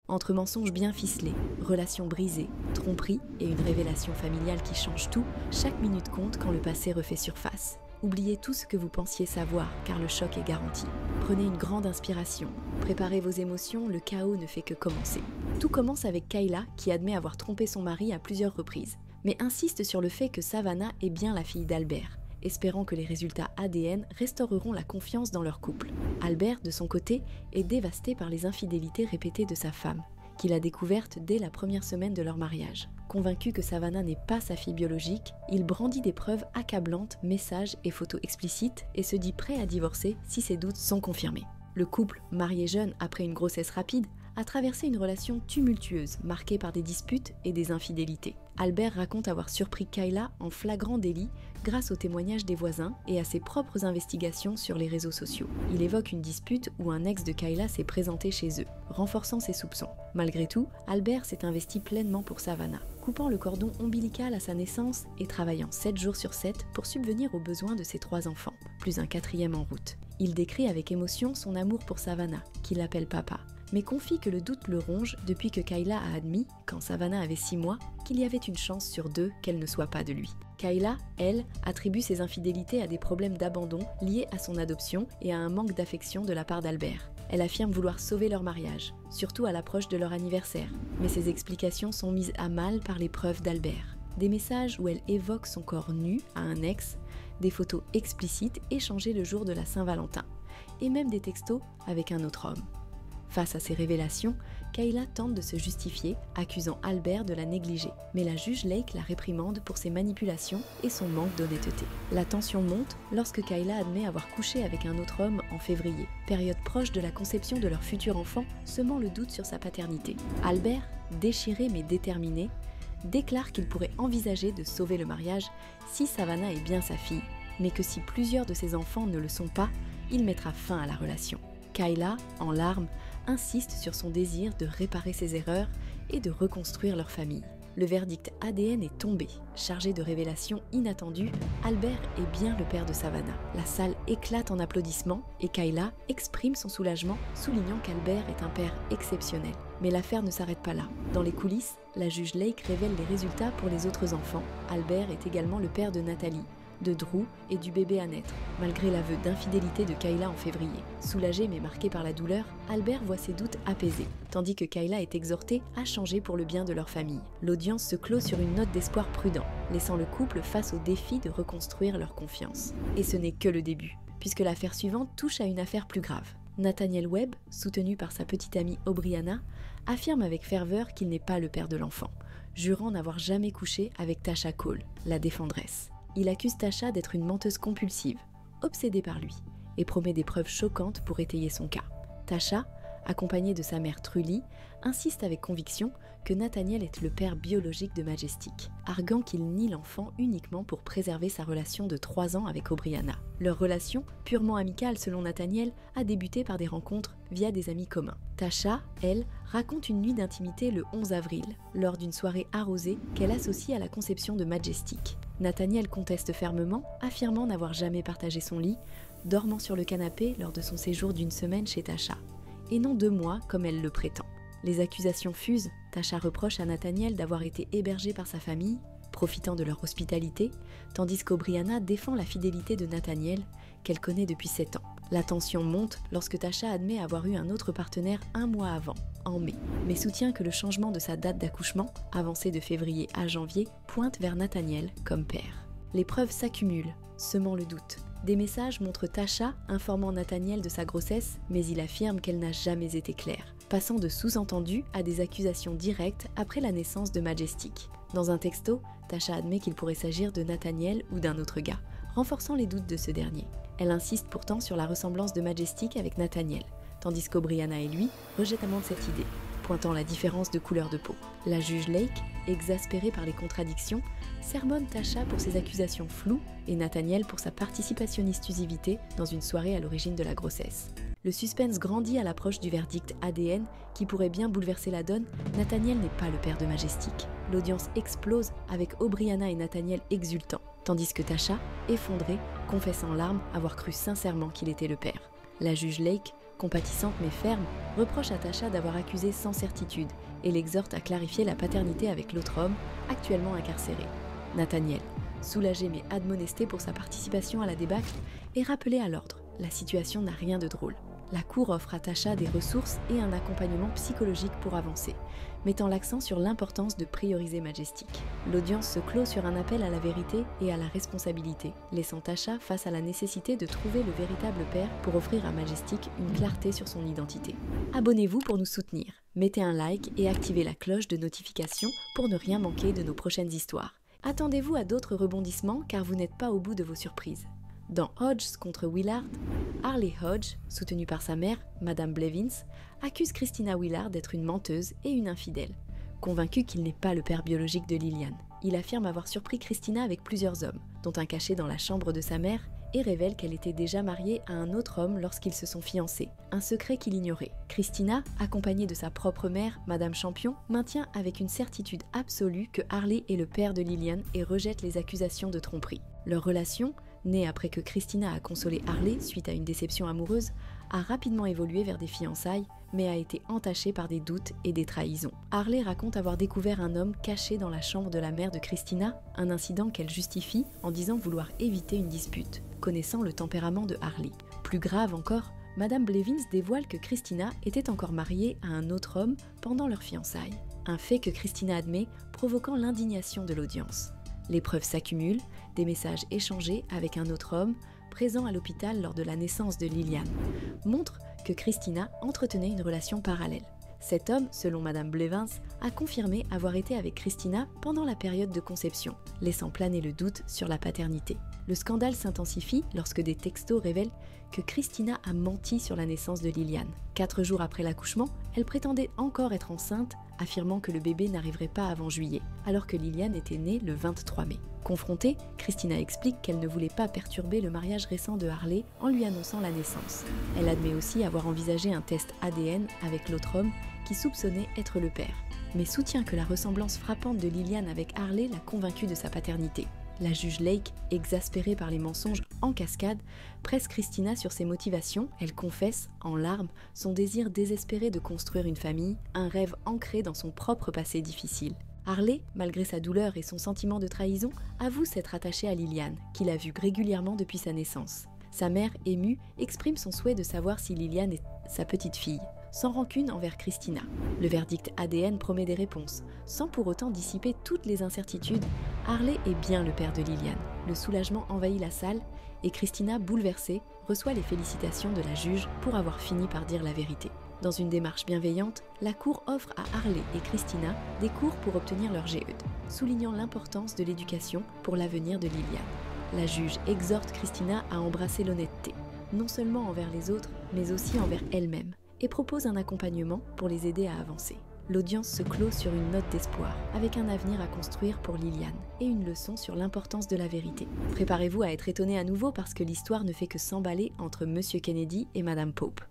Entre mensonges bien ficelés, relations brisées, tromperies et une révélation familiale qui change tout, chaque minute compte quand le passé refait surface. Oubliez tout ce que vous pensiez savoir, car le choc est garanti. Prenez une grande inspiration. Préparez vos émotions, le chaos ne fait que commencer. Tout commence avec Kayla, qui admet avoir trompé son mari à plusieurs reprises, mais insiste sur le fait que Savannah est bien la fille d'Albert, espérant que les résultats ADN restaureront la confiance dans leur couple. Albert, de son côté, est dévasté par les infidélités répétées de sa femme, qu'il a découverte dès la première semaine de leur mariage. Convaincu que Savannah n'est pas sa fille biologique, il brandit des preuves accablantes, messages et photos explicites et se dit prêt à divorcer si ses doutes sont confirmés. Le couple, marié jeune après une grossesse rapide, a traversé une relation tumultueuse, marquée par des disputes et des infidélités. Albert raconte avoir surpris Kayla en flagrant délit grâce aux témoignages des voisins et à ses propres investigations sur les réseaux sociaux. Il évoque une dispute où un ex de Kayla s'est présenté chez eux, renforçant ses soupçons. Malgré tout, Albert s'est investi pleinement pour Savannah, coupant le cordon ombilical à sa naissance et travaillant 7 jours sur 7 pour subvenir aux besoins de ses 3 enfants, plus un 4e en route. Il décrit avec émotion son amour pour Savannah, qu'il appelle papa, mais confie que le doute le ronge depuis que Kayla a admis, quand Savannah avait 6 mois, qu'il y avait une chance sur 2 qu'elle ne soit pas de lui. Kayla, elle, attribue ses infidélités à des problèmes d'abandon liés à son adoption et à un manque d'affection de la part d'Albert. Elle affirme vouloir sauver leur mariage, surtout à l'approche de leur anniversaire, mais ses explications sont mises à mal par les preuves d'Albert. Des messages où elle évoque son corps nu à un ex, des photos explicites échangées le jour de la Saint-Valentin, et même des textos avec un autre homme. Face à ces révélations, Kayla tente de se justifier, accusant Albert de la négliger. Mais la juge Lake la réprimande pour ses manipulations et son manque d'honnêteté. La tension monte lorsque Kayla admet avoir couché avec un autre homme en février, période proche de la conception de leur futur enfant, semant le doute sur sa paternité. Albert, déchiré mais déterminé, déclare qu'il pourrait envisager de sauver le mariage si Savannah est bien sa fille, mais que si plusieurs de ses enfants ne le sont pas, il mettra fin à la relation. Kayla, en larmes, insiste sur son désir de réparer ses erreurs et de reconstruire leur famille. Le verdict ADN est tombé. Chargé de révélations inattendues, Albert est bien le père de Savannah. La salle éclate en applaudissements et Kayla exprime son soulagement, soulignant qu'Albert est un père exceptionnel. Mais l'affaire ne s'arrête pas là. Dans les coulisses, la juge Lake révèle les résultats pour les autres enfants. Albert est également le père de Nathalie, de Drew et du bébé à naître, malgré l'aveu d'infidélité de Kayla en février. Soulagé mais marqué par la douleur, Albert voit ses doutes apaisés, tandis que Kayla est exhortée à changer pour le bien de leur famille. L'audience se clôt sur une note d'espoir prudent, laissant le couple face au défi de reconstruire leur confiance. Et ce n'est que le début, puisque l'affaire suivante touche à une affaire plus grave. Nathaniel Webb, soutenu par sa petite amie Aubriana, affirme avec ferveur qu'il n'est pas le père de l'enfant, jurant n'avoir jamais couché avec Tasha Cole, la défendresse. Il accuse Tasha d'être une menteuse compulsive, obsédée par lui, et promet des preuves choquantes pour étayer son cas. Tasha, accompagnée de sa mère Truly, insiste avec conviction que Nathaniel est le père biologique de Majestic, arguant qu'il nie l'enfant uniquement pour préserver sa relation de 3 ans avec Aubriana. Leur relation, purement amicale selon Nathaniel, a débuté par des rencontres via des amis communs. Tasha, elle, raconte une nuit d'intimité le 11 avril, lors d'une soirée arrosée qu'elle associe à la conception de Majestic. Nathaniel conteste fermement, affirmant n'avoir jamais partagé son lit, dormant sur le canapé lors de son séjour d'1 semaine chez Tasha, et non 2 mois comme elle le prétend. Les accusations fusent, Tasha reproche à Nathaniel d'avoir été hébergé par sa famille, profitant de leur hospitalité, tandis qu'Aubriana défend la fidélité de Nathaniel, qu'elle connaît depuis 7 ans. La tension monte lorsque Tasha admet avoir eu un autre partenaire 1 mois avant, en mai, mais soutient que le changement de sa date d'accouchement, avancée de février à janvier, pointe vers Nathaniel comme père. Les preuves s'accumulent, semant le doute. Des messages montrent Tasha informant Nathaniel de sa grossesse, mais il affirme qu'elle n'a jamais été claire, passant de sous-entendus à des accusations directes après la naissance de Majestic. Dans un texto, Tasha admet qu'il pourrait s'agir de Nathaniel ou d'un autre gars, renforçant les doutes de ce dernier. Elle insiste pourtant sur la ressemblance de Majestic avec Nathaniel, tandis qu'Aubriana et lui rejettent amende cette idée, pointant la différence de couleur de peau. La juge Lake, exaspérée par les contradictions, sermonne Tasha pour ses accusations floues et Nathaniel pour sa participationniste-usivité dans une soirée à l'origine de la grossesse. Le suspense grandit à l'approche du verdict ADN qui pourrait bien bouleverser la donne. Nathaniel n'est pas le père de Majestic. L'audience explose avec Aubriana et Nathaniel exultants, tandis que Tasha, effondrée, confesse en larmes avoir cru sincèrement qu'il était le père. La juge Lake Compatissante mais ferme, reproche à Tasha d'avoir accusé sans certitude et l'exhorte à clarifier la paternité avec l'autre homme, actuellement incarcéré. Nathaniel, soulagé mais admonesté pour sa participation à la débâcle, est rappelé à l'ordre. La situation n'a rien de drôle. La cour offre à Tasha des ressources et un accompagnement psychologique pour avancer, mettant l'accent sur l'importance de prioriser Majestic. L'audience se clôt sur un appel à la vérité et à la responsabilité, laissant Tasha face à la nécessité de trouver le véritable père pour offrir à Majestic une clarté sur son identité. Abonnez-vous pour nous soutenir, mettez un like et activez la cloche de notification pour ne rien manquer de nos prochaines histoires. Attendez-vous à d'autres rebondissements car vous n'êtes pas au bout de vos surprises. Dans Hodges contre Willard, Harley Hodge, soutenu par sa mère, Madame Blevins, accuse Christina Willard d'être une menteuse et une infidèle. Convaincu qu'il n'est pas le père biologique de Lillian, il affirme avoir surpris Christina avec plusieurs hommes, dont un caché dans la chambre de sa mère, et révèle qu'elle était déjà mariée à un autre homme lorsqu'ils se sont fiancés, un secret qu'il ignorait. Christina, accompagnée de sa propre mère, Madame Champion, maintient avec une certitude absolue que Harley est le père de Lillian et rejette les accusations de tromperie. Leur relation, née après que Christina a consolé Harley suite à une déception amoureuse, a rapidement évolué vers des fiançailles, mais a été entachée par des doutes et des trahisons. Harley raconte avoir découvert un homme caché dans la chambre de la mère de Christina, un incident qu'elle justifie en disant vouloir éviter une dispute, connaissant le tempérament de Harley. Plus grave encore, Madame Blevins dévoile que Christina était encore mariée à un autre homme pendant leurs fiançailles, un fait que Christina admet, provoquant l'indignation de l'audience. Les preuves s'accumulent, des messages échangés avec un autre homme, présent à l'hôpital lors de la naissance de Lillian, montrent que Christina entretenait une relation parallèle. Cet homme, selon Madame Blevins, a confirmé avoir été avec Christina pendant la période de conception, laissant planer le doute sur la paternité. Le scandale s'intensifie lorsque des textos révèlent que Christina a menti sur la naissance de Lillian. 4 jours après l'accouchement, elle prétendait encore être enceinte, affirmant que le bébé n'arriverait pas avant juillet, alors que Lillian était née le 23 mai. Confrontée, Christina explique qu'elle ne voulait pas perturber le mariage récent de Harley en lui annonçant la naissance. Elle admet aussi avoir envisagé un test ADN avec l'autre homme qui soupçonnait être le père, mais soutient que la ressemblance frappante de Lillian avec Harley l'a convaincue de sa paternité. La juge Lake, exaspérée par les mensonges en cascade, presse Christina sur ses motivations. Elle confesse, en larmes, son désir désespéré de construire une famille, un rêve ancré dans son propre passé difficile. Harley, malgré sa douleur et son sentiment de trahison, avoue s'être attachée à Lillian, qu'il a vue régulièrement depuis sa naissance. Sa mère, émue, exprime son souhait de savoir si Lillian est sa petite fille, sans rancune envers Christina. Le verdict ADN promet des réponses. Sans pour autant dissiper toutes les incertitudes, Harley est bien le père de Lillian. Le soulagement envahit la salle et Christina, bouleversée, reçoit les félicitations de la juge pour avoir fini par dire la vérité. Dans une démarche bienveillante, la cour offre à Harley et Christina des cours pour obtenir leur GED, soulignant l'importance de l'éducation pour l'avenir de Lillian. La juge exhorte Christina à embrasser l'honnêteté, non seulement envers les autres, mais aussi envers elle-même, et propose un accompagnement pour les aider à avancer. L'audience se clôt sur une note d'espoir, avec un avenir à construire pour Lillian, et une leçon sur l'importance de la vérité. Préparez-vous à être étonné à nouveau parce que l'histoire ne fait que s'emballer entre Monsieur Kennedy et Madame Pope.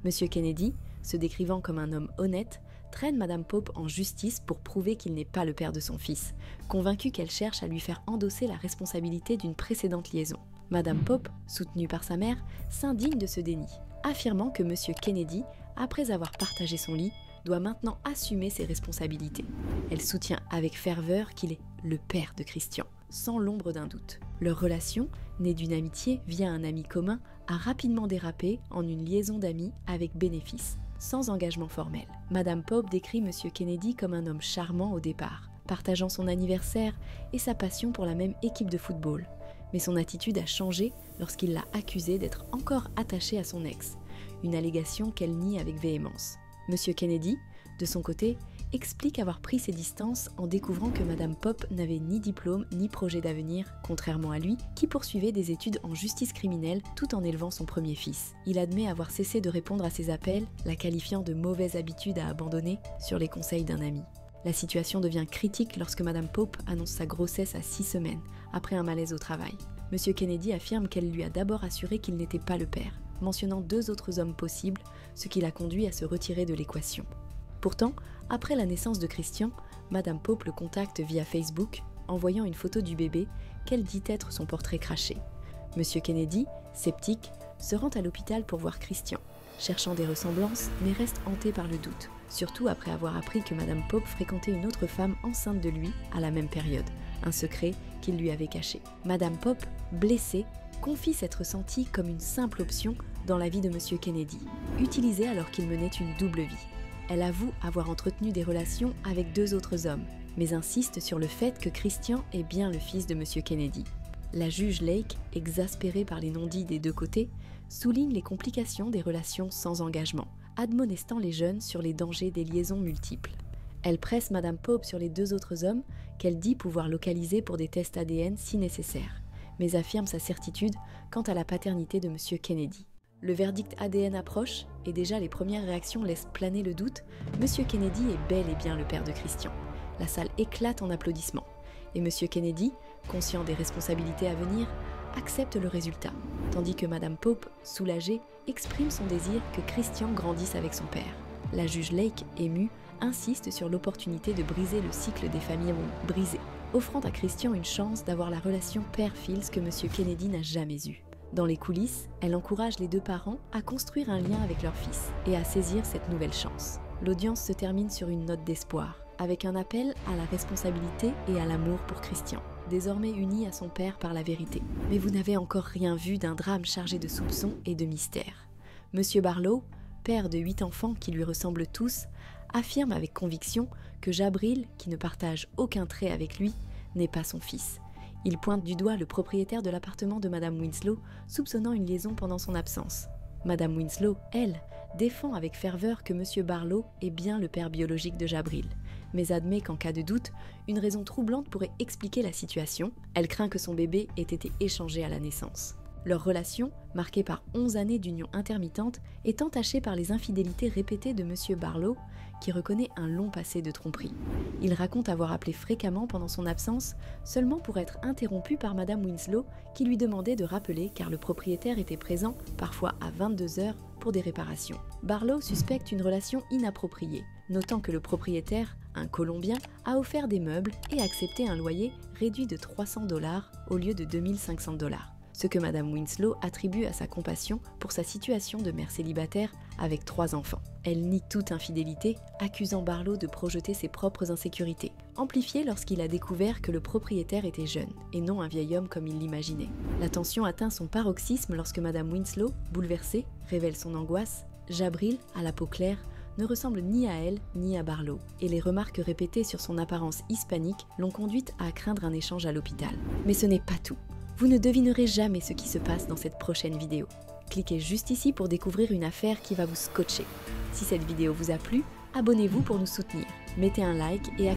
Monsieur Kennedy, se décrivant comme un homme honnête, traîne Madame Pope en justice pour prouver qu'il n'est pas le père de son fils, convaincu qu'elle cherche à lui faire endosser la responsabilité d'une précédente liaison. Madame Pope, soutenue par sa mère, s'indigne de ce déni, affirmant que Monsieur Kennedy, après avoir partagé son lit, doit maintenant assumer ses responsabilités. Elle soutient avec ferveur qu'il est le père de Christian, sans l'ombre d'un doute. Leur relation, née d'une amitié via un ami commun, a rapidement dérapé en une liaison d'amis avec bénéfice, sans engagement formel. Madame Pope décrit Monsieur Kennedy comme un homme charmant au départ, partageant son anniversaire et sa passion pour la même équipe de football. Mais son attitude a changé lorsqu'il l'a accusée d'être encore attachée à son ex, une allégation qu'elle nie avec véhémence. Monsieur Kennedy, de son côté, explique avoir pris ses distances en découvrant que Madame Pope n'avait ni diplôme ni projet d'avenir, contrairement à lui, qui poursuivait des études en justice criminelle tout en élevant son premier fils. Il admet avoir cessé de répondre à ses appels, la qualifiant de mauvaise habitude à abandonner sur les conseils d'un ami. La situation devient critique lorsque Madame Pope annonce sa grossesse à 6 semaines, après un malaise au travail. Monsieur Kennedy affirme qu'elle lui a d'abord assuré qu'il n'était pas le père, mentionnant 2 autres hommes possibles, ce qui l'a conduit à se retirer de l'équation. Pourtant, après la naissance de Christian, Madame Pope le contacte via Facebook, envoyant une photo du bébé qu'elle dit être son portrait craché. Monsieur Kennedy, sceptique, se rend à l'hôpital pour voir Christian. cherchant des ressemblances, mais reste hanté par le doute, surtout après avoir appris que Madame Pope fréquentait une autre femme enceinte de lui à la même période, un secret qu'il lui avait caché. Madame Pope, blessée, confie s'être sentie comme une simple option dans la vie de Monsieur Kennedy, utilisée alors qu'il menait une double vie. Elle avoue avoir entretenu des relations avec 2 autres hommes, mais insiste sur le fait que Christian est bien le fils de Monsieur Kennedy. La juge Lake, exaspérée par les non-dits des 2 côtés, souligne les complications des relations sans engagement, admonestant les jeunes sur les dangers des liaisons multiples. Elle presse Madame Pope sur les 2 autres hommes qu'elle dit pouvoir localiser pour des tests ADN si nécessaire, mais affirme sa certitude quant à la paternité de Monsieur Kennedy. Le verdict ADN approche et déjà les premières réactions laissent planer le doute. Monsieur Kennedy est bel et bien le père de Christian. La salle éclate en applaudissements et Monsieur Kennedy, conscient des responsabilités à venir, accepte le résultat, tandis que Madame Pope, soulagée, exprime son désir que Christian grandisse avec son père. La juge Lake, émue, insiste sur l'opportunité de briser le cycle des familles brisées, offrant à Christian une chance d'avoir la relation père-fils que Monsieur Kennedy n'a jamais eue. Dans les coulisses, elle encourage les 2 parents à construire un lien avec leur fils et à saisir cette nouvelle chance. L'audience se termine sur une note d'espoir, avec un appel à la responsabilité et à l'amour pour Christian, désormais uni à son père par la vérité. Mais vous n'avez encore rien vu d'un drame chargé de soupçons et de mystères. Monsieur Barlow, père de 8 enfants qui lui ressemblent tous, affirme avec conviction que Jabril, qui ne partage aucun trait avec lui, n'est pas son fils. Il pointe du doigt le propriétaire de l'appartement de Madame Winslow, soupçonnant une liaison pendant son absence. Madame Winslow, elle, défend avec ferveur que Monsieur Barlow est bien le père biologique de Jabril, mais admet qu'en cas de doute, une raison troublante pourrait expliquer la situation. Elle craint que son bébé ait été échangé à la naissance. Leur relation, marquée par 11 années d'union intermittente, est entachée par les infidélités répétées de Monsieur Barlow, qui reconnaît un long passé de tromperie. Il raconte avoir appelé fréquemment pendant son absence, seulement pour être interrompu par Madame Winslow, qui lui demandait de rappeler car le propriétaire était présent, parfois à 22 h, pour des réparations. Barlow suspecte une relation inappropriée, notant que le propriétaire, un Colombien, a offert des meubles et accepté un loyer réduit de $300 au lieu de $2500. Ce que Madame Winslow attribue à sa compassion pour sa situation de mère célibataire avec 3 enfants. Elle nie toute infidélité, accusant Barlow de projeter ses propres insécurités, amplifiées lorsqu'il a découvert que le propriétaire était jeune, et non un vieil homme comme il l'imaginait. La tension atteint son paroxysme lorsque Madame Winslow, bouleversée, révèle son angoisse. Jabril, à la peau claire, ne ressemble ni à elle ni à Barlow, et les remarques répétées sur son apparence hispanique l'ont conduite à craindre un échange à l'hôpital. Mais ce n'est pas tout. Vous ne devinerez jamais ce qui se passe dans cette prochaine vidéo. Cliquez juste ici pour découvrir une affaire qui va vous scotcher. Si cette vidéo vous a plu, abonnez-vous pour nous soutenir, mettez un like et